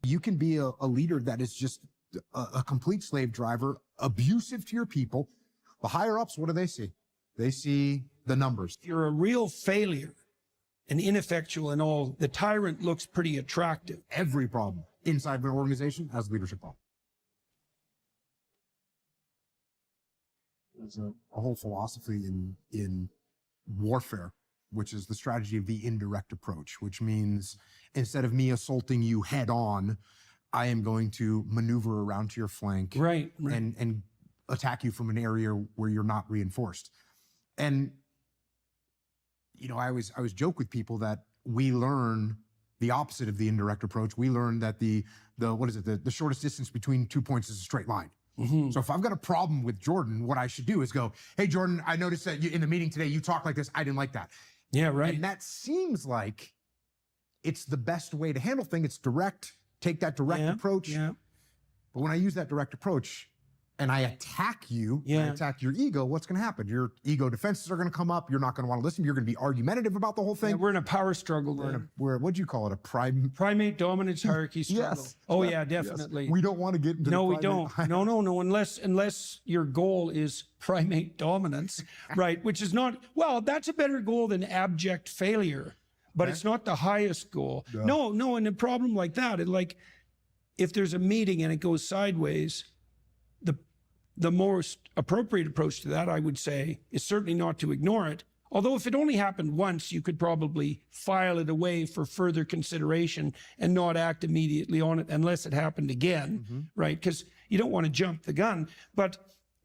you can be a leader that is just a complete slave driver, abusive to your people. The higher ups, what do they see? They see the numbers. If you're a real failure and ineffectual and all, the tyrant looks pretty attractive. Every problem inside of an organization has a leadership problem. There's a whole philosophy in warfare, which is the strategy of the indirect approach, which means instead of me assaulting you head on, I am going to maneuver around to your flank, right. and attack you from an area where you're not reinforced. And I always joke with people that we learn the opposite of the indirect approach. We learn that the shortest distance between 2 points is a straight line. Mm-hmm. So if I've got a problem with Jordan, what I should do is go, hey, Jordan, I noticed that in the meeting today, you talk like this. I didn't like that. Yeah, right. And that seems like it's the best way to handle things. It's direct, take that direct approach. Yeah. But when I use that direct approach and I attack you, I attack your ego, what's going to happen? Your ego defenses are going to come up. You're not going to want to listen. You're going to be argumentative about the whole thing. Yeah, we're in a power struggle. What'd you call it? Primate dominance hierarchy struggle. Yes. Oh yeah, definitely. Yes. We don't want to get into No, we don't. No. Unless your goal is primate dominance, right? Which is not, well, that's a better goal than abject failure, but it's not the highest goal. No. And a problem like that, if there's a meeting and it goes sideways, the most appropriate approach to that, I would say, is certainly not to ignore it. Although if it only happened once, you could probably file it away for further consideration and not act immediately on it unless it happened again, right? Because you don't want to jump the gun. But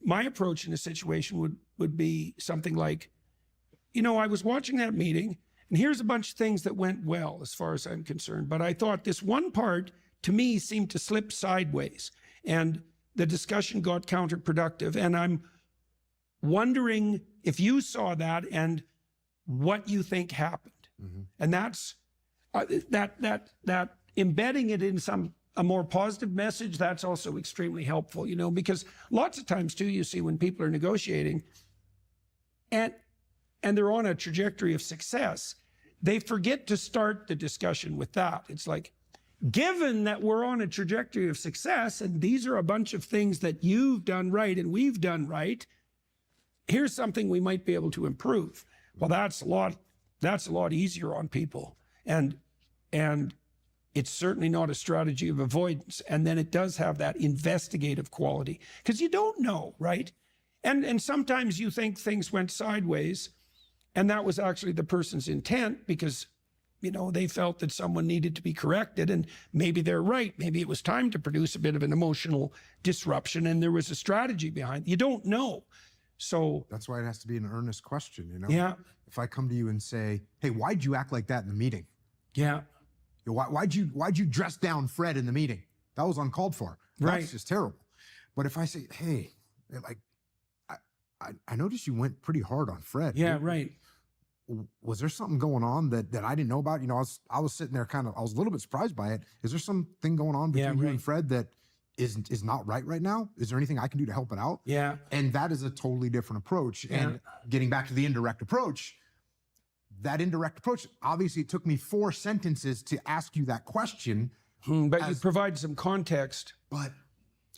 my approach in a situation would be something like, I was watching that meeting, and here's a bunch of things that went well as far as I'm concerned. But I thought this one part, to me, seemed to slip sideways. And the discussion got counterproductive. And I'm wondering if you saw that and what you think happened. Mm-hmm. And that's that embedding it in a more positive message, that's also extremely helpful, because lots of times too, you see when people are negotiating and they're on a trajectory of success, they forget to start the discussion with that. It's like, given that we're on a trajectory of success and these are a bunch of things that you've done right and we've done right, here's something we might be able to improve. Well, that's a lot easier on people. And it's certainly not a strategy of avoidance. And then it does have that investigative quality because you don't know, right? And sometimes you think things went sideways and that was actually the person's intent because they felt that someone needed to be corrected and maybe they're right. Maybe it was time to produce a bit of an emotional disruption and there was a strategy behind it. You don't know. So that's why it has to be an earnest question, Yeah. If I come to you and say, hey, why'd you act like that in the meeting? Yeah. Why'd you dress down Fred in the meeting? That was uncalled for. Right. That's just terrible. But if I say, hey, I noticed you went pretty hard on Fred. Yeah, right. Was there something going on that I didn't know about? I was sitting there I was a little bit surprised by it. Is there something going on between you and Fred that is not right now? Is there anything I can do to help it out? Yeah. And that is a totally different approach. Yeah. And getting back to the indirect approach, obviously it took me 4 sentences to ask you that question. But you provide some context.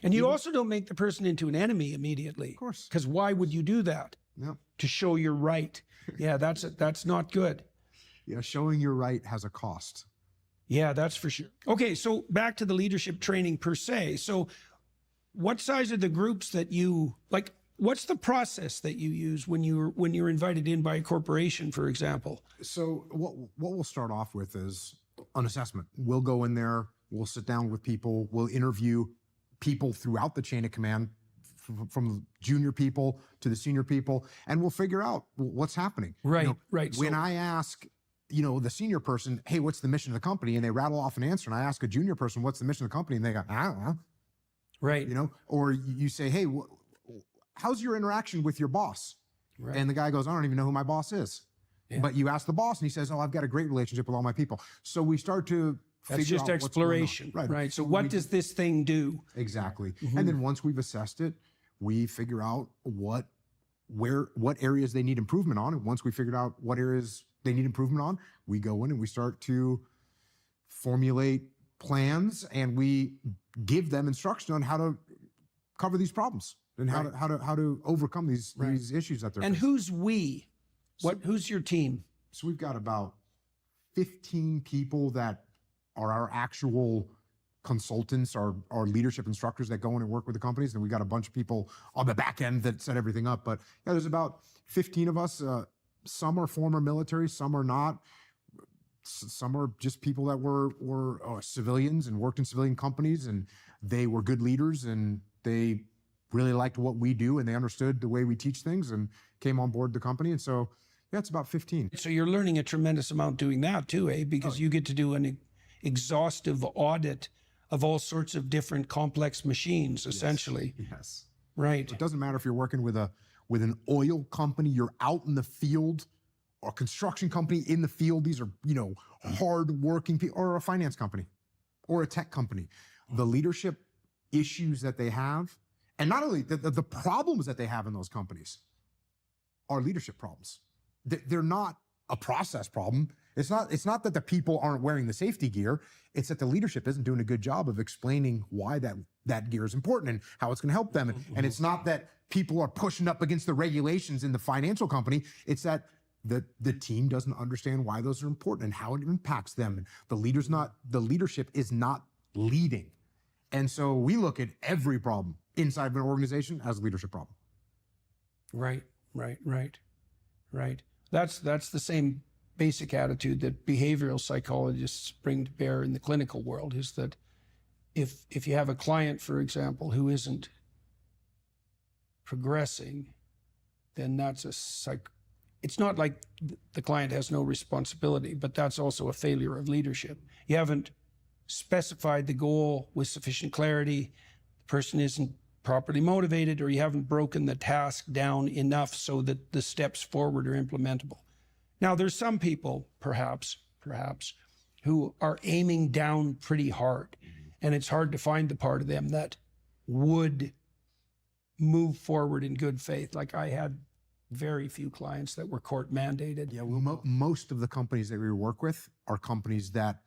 And you also don't make the person into an enemy immediately. Of course. Because why would you do that? Yeah. To show you're right. Yeah, that's not good. Yeah, showing you're right has a cost. Yeah, that's for sure. Okay, so back to the leadership training per se. So what size are the groups that what's the process that you use when you're invited in by a corporation, for example? So what we'll start off with is an assessment. We'll go in there, we'll sit down with people, we'll interview people throughout the chain of command, from the junior people to the senior people, and we'll figure out what's happening. Right, right. When I ask, the senior person, hey, what's the mission of the company? And they rattle off an answer, and I ask a junior person, what's the mission of the company? And they go, I don't know. Right. Or you say, hey, how's your interaction with your boss? Right. And the guy goes, I don't even know who my boss is. Yeah. But you ask the boss, and he says, oh, I've got a great relationship with all my people. So we start to That's just exploration, right? So what does this thing do? Exactly. Mm-hmm. And then once we've assessed it, we figure out what areas they need improvement on. And once we figured out what areas they need improvement on, we go in and we start to formulate plans and we give them instruction on how to cover these problems and how to overcome these issues that they're And facing. who's we? Who's your team? So we've got about 15 people that are our actual consultants, our leadership instructors that go in and work with the companies. And we got a bunch of people on the back end that set everything up. But yeah, there's about 15 of us. Some are former military, some are not. Some are just people that were civilians and worked in civilian companies, and they were good leaders and they really liked what we do and they understood the way we teach things and came on board the company. And so, yeah, it's about 15. So you're learning a tremendous amount doing that too, eh? Because you get to do an exhaustive audit of all sorts of different complex machines, essentially. Yes. Right. It doesn't matter if you're working with an oil company, you're out in the field, or a construction company in the field. These are, hard working people, or a finance company or a tech company. The leadership issues that they have, and not only the problems that they have in those companies are leadership problems. They're not a process problem. It's not that the people aren't wearing the safety gear. It's that the leadership isn't doing a good job of explaining why that gear is important and how it's going to help them. And it's not that people are pushing up against the regulations in the financial company. It's that the team doesn't understand why those are important and how it impacts them. And the leadership is not leading. And so we look at every problem inside of an organization as a leadership problem. Right. That's the same basic attitude that behavioral psychologists bring to bear in the clinical world, is that if you have a client, for example, who isn't progressing, then that's it's not like the client has no responsibility, but that's also a failure of leadership. You haven't specified the goal with sufficient clarity, the person isn't properly motivated, or you haven't broken the task down enough so that the steps forward are implementable. Now, there's some people, perhaps, who are aiming down pretty hard, and it's hard to find the part of them that would move forward in good faith. Like, I had very few clients that were court mandated. Yeah, well, most of the companies that we work with are companies that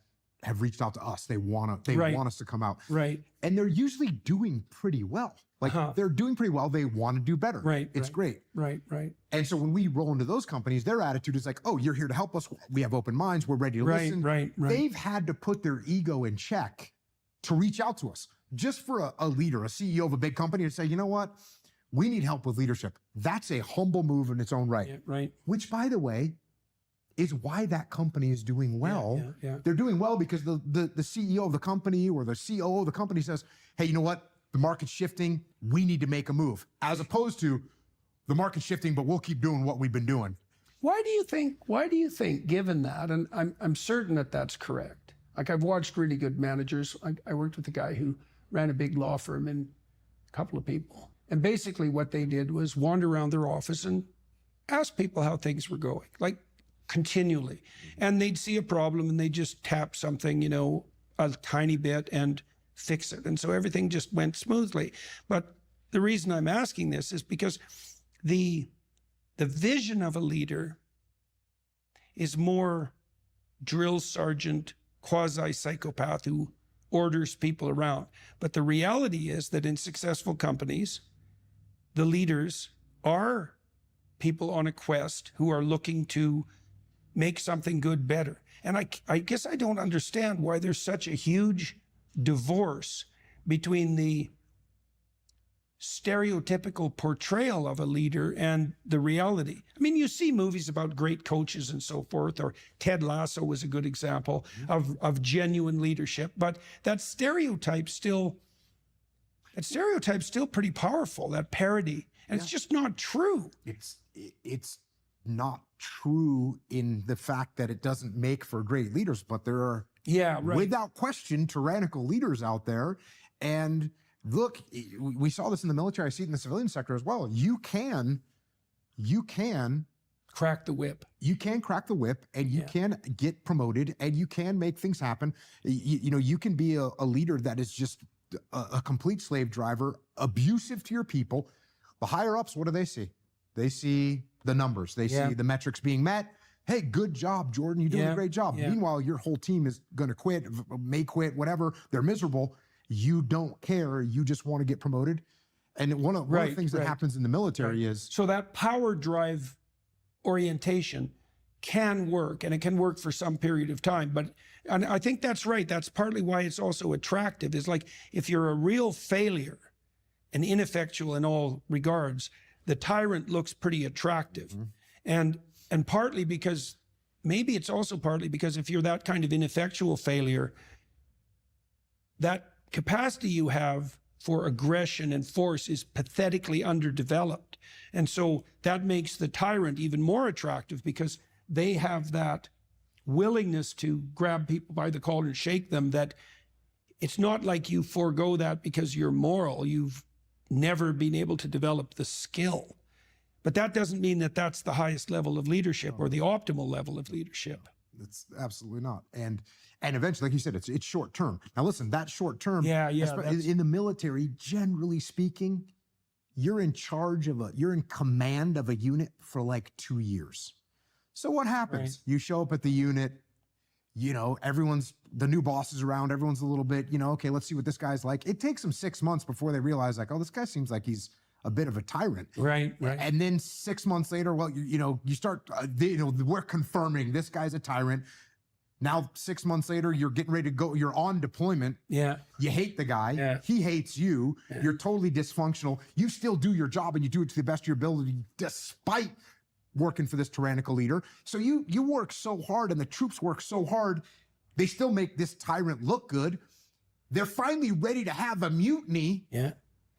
have reached out to us. They want us to come out. Right. And they're usually doing pretty well. Like, they're doing pretty well. They want to do better. Right. It's great. Right. And so when we roll into those companies, their attitude is like, oh, you're here to help us. We have open minds. We're ready to listen. Right. They've had to put their ego in check to reach out to us. Just for a leader, a CEO of a big company, to say, you know what? We need help with leadership. That's a humble move in its own right. Yeah, right. Which, by the way, is why that company is doing well. Yeah. They're doing well because the CEO of the company or the COO of the company says, hey, you know what? The market's shifting. We need to make a move. As opposed to the market's shifting, but we'll keep doing what we've been doing. Why do you think, given that, and I'm certain that that's correct. Like, I've watched really good managers. I worked with a guy who ran a big law firm and a couple of people. And basically what they did was wander around their office and ask people how things were going, like continually. And they'd see a problem and they'd just tap something, a tiny bit and fix it. And so everything just went smoothly. But the reason I'm asking this is because the vision of a leader is more drill sergeant, quasi-psychopath who orders people around. But the reality is that in successful companies, the leaders are people on a quest who are looking to make something good better. And I guess I don't understand why there's such a huge divorce between the stereotypical portrayal of a leader and the reality. I mean, you see movies about great coaches and so forth, or Ted Lasso was a good example of genuine leadership, but that stereotype's still pretty powerful, that parody. And it's just not true. It's not true in the fact that it doesn't make for great leaders, but there are, without question, tyrannical leaders out there. And look, we saw this in the military. I see it in the civilian sector as well. You can crack the whip. You can crack the whip, and you can get promoted, and you can make things happen. You can be a leader that is just a complete slave driver, abusive to your people. The higher ups, what do they see? They see the numbers. They see the metrics being met. hey, good job, Jordan. You're doing a great job. Yeah. Meanwhile, your whole team is going to quit, may quit, whatever. They're miserable. You don't care. You just want to get promoted. And one of the things that happens in the military is... So that power drive orientation can work, and it can work for some period of time. And I think that's right. That's partly why it's also attractive, is like, if you're a real failure and ineffectual in all regards, the tyrant looks pretty attractive. And partly because, maybe it's also partly because if you're that kind of ineffectual failure, that capacity you have for aggression and force is pathetically underdeveloped. And so that makes the tyrant even more attractive, because they have that willingness to grab people by the collar and shake them, that it's not like you forego that because you're moral. You've never been able to develop the skill. But that doesn't mean that that's the highest level of leadership or the optimal level of leadership. It's absolutely not. And eventually, like you said, it's short term. Now listen, that short term, in the military, generally speaking, you're in command of a unit for like 2 years. So what happens? You show up at the unit, you know, the new boss is around, everyone's a little bit, you know, okay, let's see what this guy's like. It takes them 6 months before they realize, like, oh, this guy seems like he's a bit of a tyrant. Right. And then 6 months later, well, you start, we're confirming this guy's a tyrant. Now, 6 months later, you're getting ready to go, you're on deployment. Yeah. You hate the guy. Yeah. He hates you. Yeah. You're totally dysfunctional. You still do your job, and you do it to the best of your ability, despite working for this tyrannical leader. So you work so hard, and the troops work so hard, they still make this tyrant look good. They're finally ready to have a mutiny. Yeah.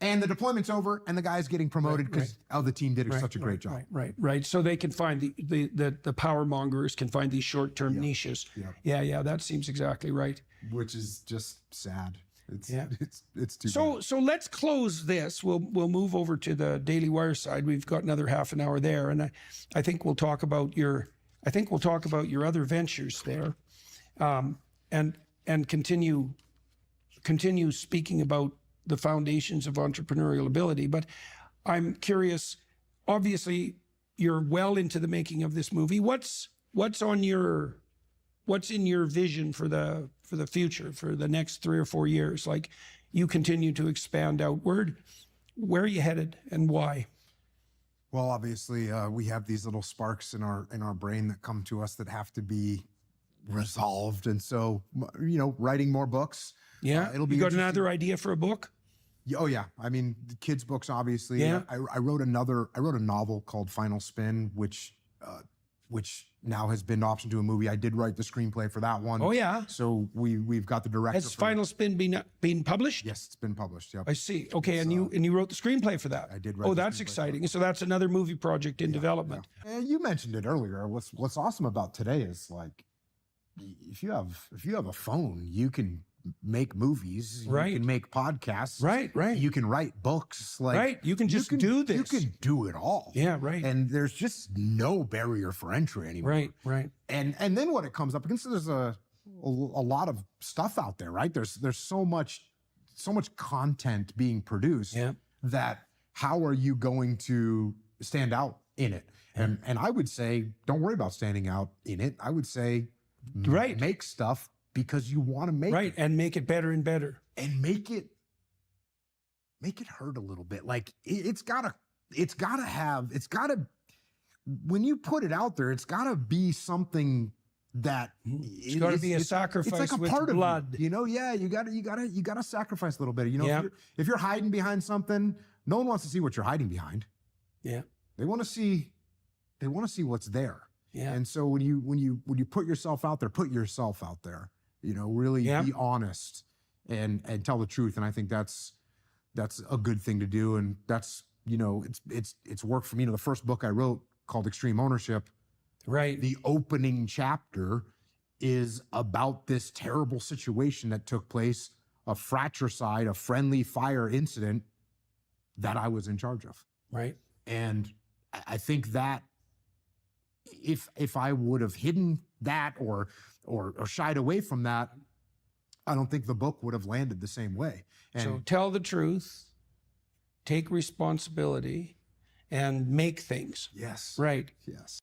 And the deployment's over, and the guy's getting promoted because the team did such a great job. Right. So they can find the power mongers can find these short-term niches. Yeah. That seems exactly right. Which is just sad. It's too bad. So let's close this. We'll move over to the Daily Wire side. We've got another half an hour there, and I think we'll talk about your other ventures there, and continue speaking about the foundations of entrepreneurial ability. But I'm curious, obviously you're well into the making of this movie. What's in your vision for the future, for the next 3 or 4 years? Like, you continue to expand outward. Where are you headed, and why? Well, obviously, we have these little sparks in our brain that come to us that have to be resolved. And so, writing more books. Yeah. It'll be you got another idea for a book? Oh yeah. I mean, the kids' books, obviously. Yeah. I wrote a novel called Final Spin, which now has been optioned to a movie. I did write the screenplay for that one. Oh yeah. So we've got the director. Has Final Spin been published? Yes, it's been published. Yep. I see. Okay, and you wrote the screenplay for that. I did write. Oh, that's exciting. So that's another movie project in development. Yeah. And you mentioned it earlier. What's awesome about today is, like, if you have a phone, you can make movies, you can make podcasts, right. You can write books, you can just do this. You can do it all. Yeah, right. And there's just no barrier for entry anymore. Right. And then what it comes up against, there's a lot of stuff out there, right? There's so much content being produced that how are you going to stand out in it? And I would say, don't worry about standing out in it. I would say, make stuff because you want to make it. And make it better and better. And make it hurt a little bit. Like, when you put it out there, it's gotta be something that it's gotta be a sacrifice. It's like a with part blood. of you. Yeah, you gotta sacrifice a little bit. If you're hiding behind something, no one wants to see what you're hiding behind. Yeah. They want to see what's there. Yeah. And so when you put yourself out there, really be honest and tell the truth. And I think that's a good thing to do. And that's, it's worked for me. The first book I wrote, called Extreme Ownership, the opening chapter is about this terrible situation that took place, a fratricide, a friendly fire incident that I was in charge of. Right. And I think that if I would have hidden that or shied away from that, I don't think the book would have landed the same way. And so tell the truth, take responsibility, and make things. Yes. Right. Yes.